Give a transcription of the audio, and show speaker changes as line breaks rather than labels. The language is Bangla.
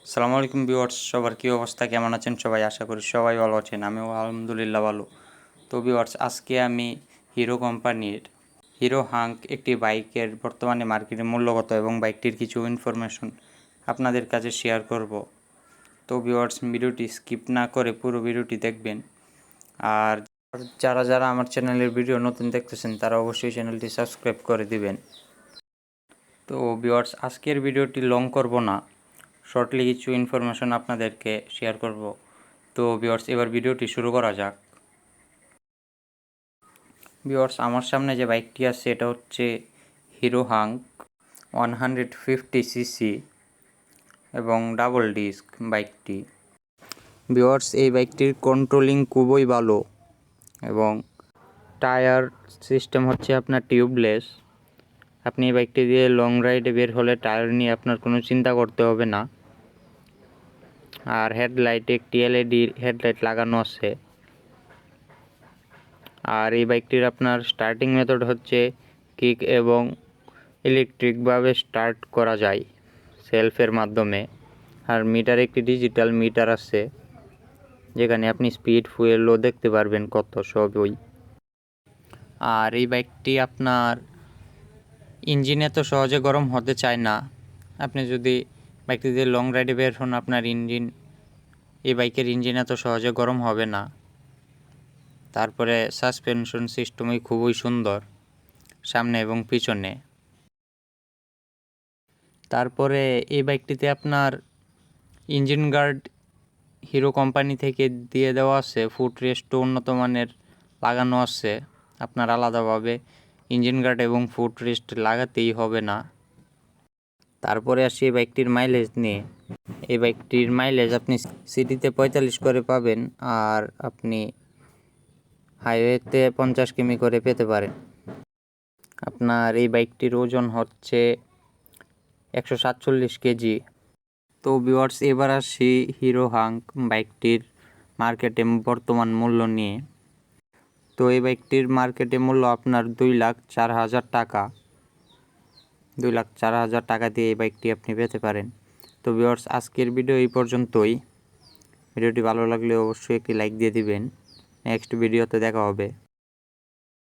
আসসালামু আলাইকুম ভিউয়ার্স, সবার কী অবস্থা, কেমন আছেন সবাই? আশা করি সবাই ভালো আছেন, আমিও আলহামদুলিল্লাহ ভালো। তো ভিউয়ার্স, আজকে আমি হিরো কোম্পানির হিরো হাঙ্ক একটি বাইকের বর্তমানে মার্কেটে মূল্যগত এবং বাইকটির কিছু ইনফরমেশন আপনাদের কাছে শেয়ার করব। তো ভিউয়ার্স, ভিডিওটি স্কিপ না করে পুরো ভিডিওটি দেখবেন। আর যারা যারা আমার চ্যানেলের ভিডিও নতুন দেখতেছেন তারা অবশ্যই চ্যানেলটি সাবস্ক্রাইব করে দিবেন। তো ভিউয়ার্স, আজকের ভিডিওটি লং করব না, শর্টলি কিছু ইনফরমেশন আপনাদেরকে শেয়ার করব। তো ভিউয়ার্স, এবার ভিডিওটি শুরু করা যাক। ভিউয়ার্স, আমার সামনে যে বাইকটি আছে এটা হচ্ছে হিরো হাঙ্ক 150cc এবং ডাবল ডিস্ক বাইকটি। ভিউয়ার্স, এই বাইকটির কন্ট্রোলিং খুবই ভালো এবং টায়ার সিস্টেম হচ্ছে আপনার টিউবলেস। আপনি এই বাইকটি দিয়ে লং রাইডে বের হলে টায়ার নিয়ে আপনার কোনো চিন্তা করতে হবে না। আর হেডলাইটে একটি এলইডি হেডলাইট লাগানো আছে। আর এই বাইকটির আপনার স্টার্টিং মেথড হচ্ছে কিক এবং ইলেকট্রিকভাবে স্টার্ট করা যায় সেলফের মাধ্যমে। আর মিটার একটি ডিজিটাল মিটার আছে যেখানে আপনি স্পিড ফুয়েলও দেখতে পারবেন কত সবই। আর এই বাইকটি আপনার ইঞ্জিনে তো সহজে গরম হতে চায় না। আপনি যদি বাইকটি দিয়ে লং রাইডে বের হন, আপনার এই বাইকের ইঞ্জিন এত সহজে গরম হবে না। তারপরে সাসপেনশন সিস্টেমই খুবই সুন্দর সামনে এবং পিছনে। তারপরে এই বাইকটিতে আপনার ইঞ্জিন গার্ড হিরো কোম্পানি থেকে দিয়ে দেওয়া আছে, ফুট রেস্টও উন্নত মানের লাগানো আছে। আপনার আলাদাভাবে ইঞ্জিন গার্ড এবং ফুট রেস্ট লাগাতেই হবে না। তারপরে আসি এই বাইকটির মাইলেজ নিয়ে। এই বাইকটির মাইলেজ আপনি সিটিতে 45 করে পাবেন, আর আপনি হাইওয়েতে 50 কিমি করে পেতে পারেন। আপনার এই বাইকটির ওজন হচ্ছে 147 কেজি। তো ভিউয়ার্স, এবার আসি হিরো হাঙ্ক বাইকটির মার্কেটে বর্তমান মূল্য নিয়ে। তো এই বাইকটির মার্কেটে মূল্য আপনার 2,04,000 টাকা। 2,04,000 টাকা দিয়ে এই বাইকটি আপনি পেতে পারেন। তো ভিউয়ার্স, আজকের ভিডিও এই পর্যন্তই। ভিডিওটি ভালো লাগলে অবশ্যই একটি লাইক দিয়ে দিবেন। নেক্সট ভিডিওতে দেখা হবে।